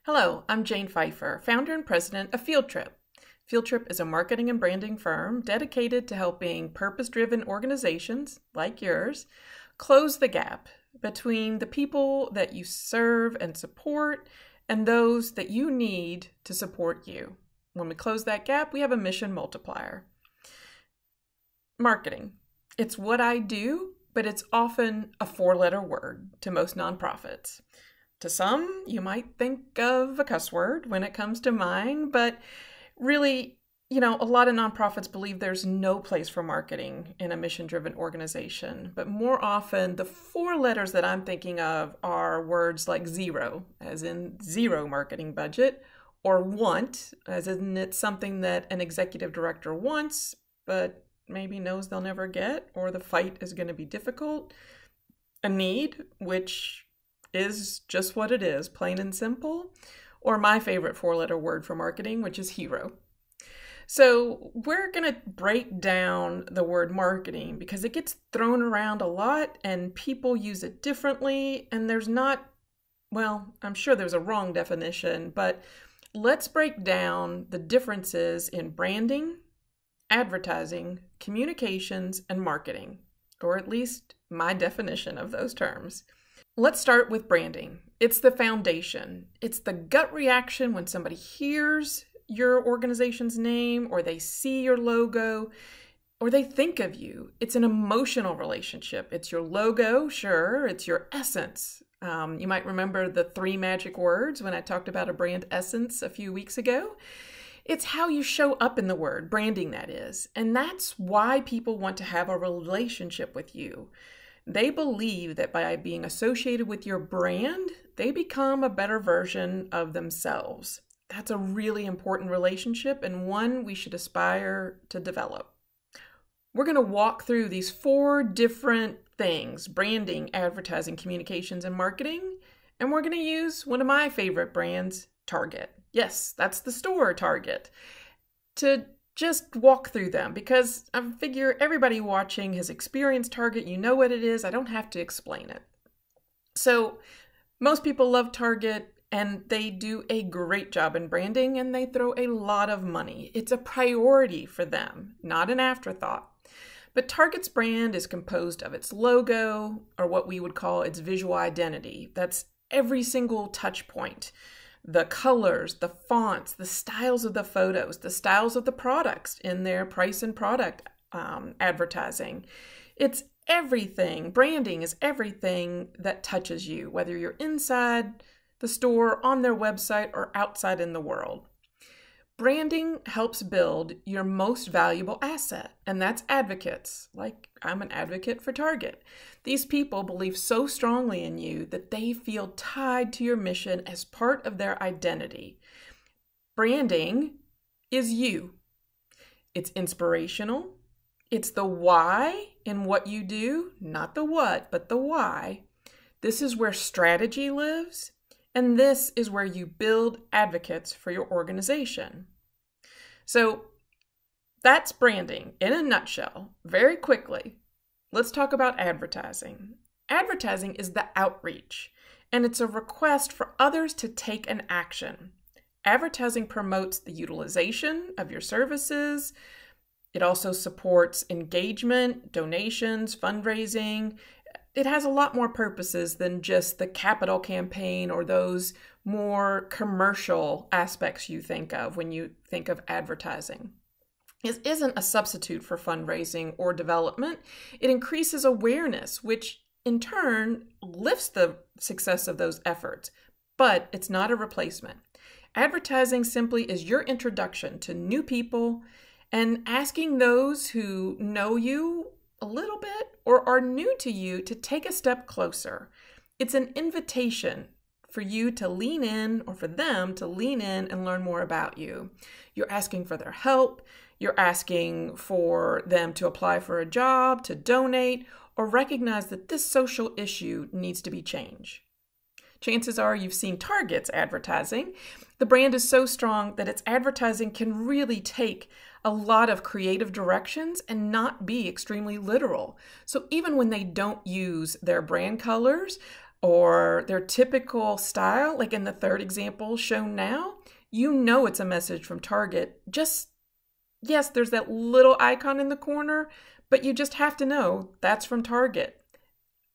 Hello, I'm Jane Pfeiffer, founder and president of Fieldtrip. Fieldtrip is a marketing and branding firm dedicated to helping purpose-driven organizations, like yours, close the gap between the people that you serve and support and those that you need to support you. When we close that gap, we have a mission multiplier. Marketing. It's what I do, but it's often a four-letter word to most nonprofits. To some, you might think of a cuss word when it comes to mine, but really, a lot of nonprofits believe there's no place for marketing in a mission-driven organization. But more often, the four letters that I'm thinking of are words like zero, as in zero marketing budget, or want, as in it's something that an executive director wants, but maybe knows they'll never get, or the fight is going to be difficult. A need, which is just what it is, plain and simple, or my favorite four-letter word for marketing, which is hero. So we're going to break down the word marketing because it gets thrown around a lot and people use it differently, and I'm sure there's a wrong definition, but let's break down the differences in branding, advertising, communications, and marketing, or at least my definition of those terms. Let's start with branding. It's the foundation. It's the gut reaction when somebody hears your organization's name, or they see your logo, or they think of you. It's an emotional relationship. It's your logo, sure. It's your essence. You might remember the 3 magic words when I talked about a brand essence a few weeks ago. It's how you show up in the word, branding that is. And that's why people want to have a relationship with you. They believe that by being associated with your brand, they become a better version of themselves. That's a really important relationship and one we should aspire to develop. We're going to walk through these 4 different things: branding, advertising, communications, and marketing. And we're going to use one of my favorite brands, Target. Yes, that's the store Target, to just walk through them, because I figure everybody watching has experienced Target. You know what it is. I don't have to explain it. So most people love Target, and they do a great job in branding, and they throw a lot of money. It's a priority for them, not an afterthought. But Target's brand is composed of its logo, or what we would call its visual identity. That's every single touch point. The colors, the fonts, the styles of the photos, the styles of the products in their price and product advertising. It's everything. Branding is everything that touches you, whether you're inside the store, on their website, or outside in the world. Branding helps build your most valuable asset, and that's advocates. Like, I'm an advocate for Target. These people believe so strongly in you that they feel tied to your mission as part of their identity. Branding is you. It's inspirational. It's the why in what you do, not the what, but the why. This is where strategy lives. And this is where you build advocates for your organization. So that's branding in a nutshell. Very quickly, let's talk about advertising. Advertising is the outreach, and it's a request for others to take an action. Advertising promotes the utilization of your services. It also supports engagement, donations, fundraising. It has a lot more purposes than just the capital campaign or those more commercial aspects you think of when you think of advertising. It isn't a substitute for fundraising or development. It increases awareness, which in turn lifts the success of those efforts, but it's not a replacement. Advertising simply is your introduction to new people and asking those who know you a little bit or are new to you to take a step closer. It's an invitation for you to lean in, or for them to lean in and learn more about you. You're asking for their help. You're asking for them to apply for a job, to donate, or recognize that this social issue needs to be changed. Chances are you've seen Target's advertising. The brand is so strong that its advertising can really take a lot of creative directions and not be extremely literal. So even when they don't use their brand colors or their typical style, like in the third example shown now, you know it's a message from Target. Just, yes, there's that little icon in the corner, but you just have to know that's from Target.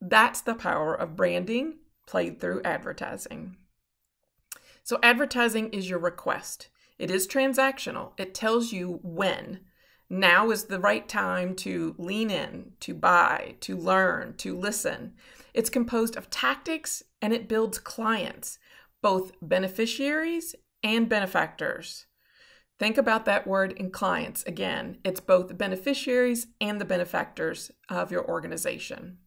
That's the power of branding played through advertising. So advertising is your request. It is transactional. It tells you when. Now is the right time to lean in, to buy, to learn, to listen. It's composed of tactics and it builds clients, both beneficiaries and benefactors. Think about that word in clients. Again, it's both the beneficiaries and the benefactors of your organization.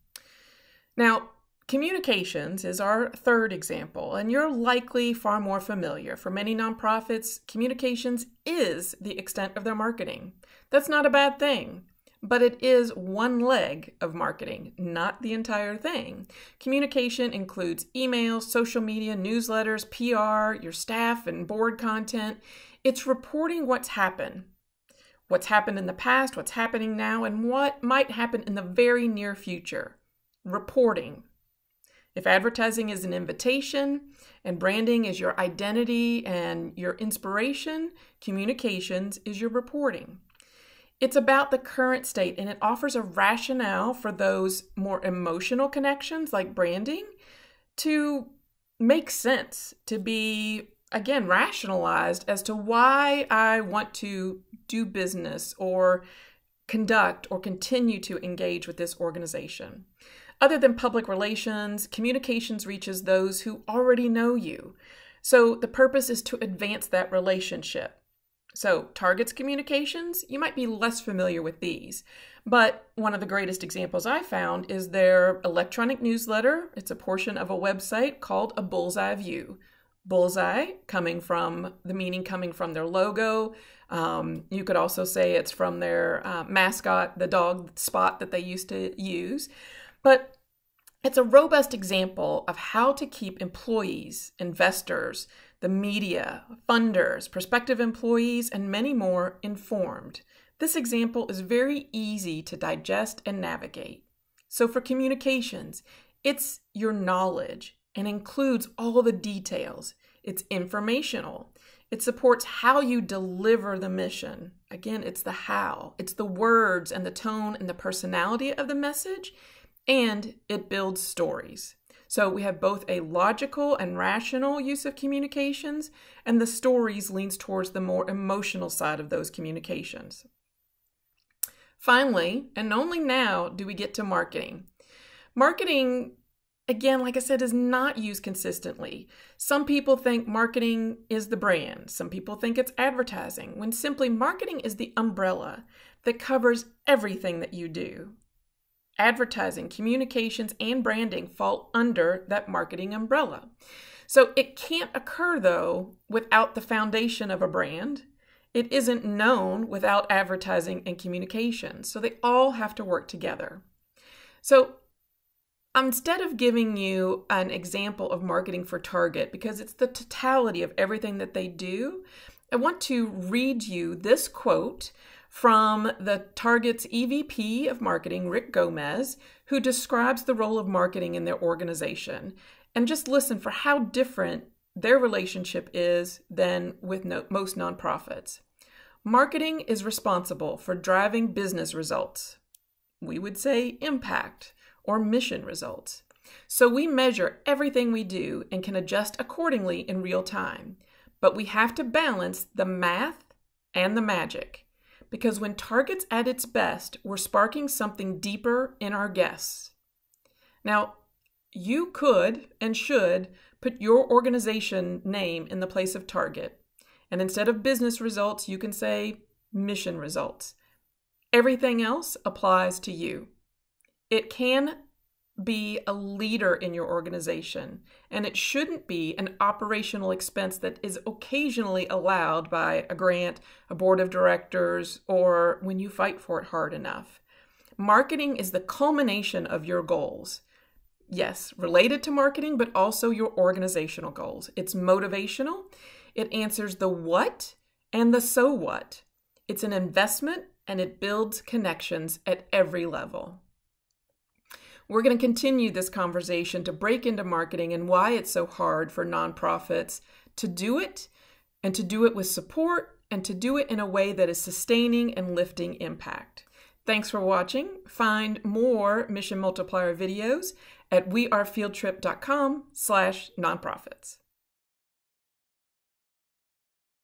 Now, communications is our third example, and you're likely far more familiar. For many nonprofits, communications is the extent of their marketing. That's not a bad thing, but it is one leg of marketing, not the entire thing. Communication includes emails, social media, newsletters, PR, your staff and board content. It's reporting what's happened in the past, what's happening now, and what might happen in the very near future. Reporting. If advertising is an invitation and branding is your identity and your inspiration, communications is your reporting. It's about the current state, and it offers a rationale for those more emotional connections like branding to make sense, to be, again, rationalized as to why I want to do business or conduct or continue to engage with this organization. Other than public relations, communications reaches those who already know you. So the purpose is to advance that relationship. So Target's communications, you might be less familiar with these, but one of the greatest examples I found is their electronic newsletter. It's a portion of a website called A Bullseye View. Bullseye coming from their logo. You could also say it's from their mascot, the dog spot that they used to use. But it's a robust example of how to keep employees, investors, the media, funders, prospective employees, and many more informed. This example is very easy to digest and navigate. So for communications, it's your knowledge and includes all the details. It's informational. It supports how you deliver the mission. Again, it's the how. It's the words and the tone and the personality of the message. And it builds stories. So we have both a logical and rational use of communications, and the stories leans towards the more emotional side of those communications. Finally, and only now, do we get to marketing. Marketing, again, like I said, is not used consistently. Some people think marketing is the brand. Some people think it's advertising, when simply marketing is the umbrella that covers everything that you do. Advertising, communications, and branding fall under that marketing umbrella. So it can't occur, though, without the foundation of a brand. It isn't known without advertising and communications. So they all have to work together. So instead of giving you an example of marketing for Target, because it's the totality of everything that they do, I want to read you this quote from the Target's EVP of Marketing, Rick Gomez, who describes the role of marketing in their organization. And just listen for how different their relationship is than with most nonprofits. Marketing is responsible for driving business results. We would say impact or mission results. So we measure everything we do and can adjust accordingly in real time. But we have to balance the math and the magic. Because when Target's at its best, we're sparking something deeper in our guests. Now, you could and should put your organization name in the place of Target. And instead of business results, you can say mission results. Everything else applies to you. It can be a leader in your organization, and it shouldn't be an operational expense that is occasionally allowed by a grant, a board of directors, or when you fight for it hard enough. Marketing is the culmination of your goals. Yes, related to marketing, but also your organizational goals. It's motivational. It answers the what and the so what. It's an investment, and it builds connections at every level. We're going to continue this conversation to break into marketing and why it's so hard for nonprofits to do it, and to do it with support, and to do it in a way that is sustaining and lifting impact. Thanks for watching. Find more Mission Multiplier videos at wearefieldtrip.com/nonprofits.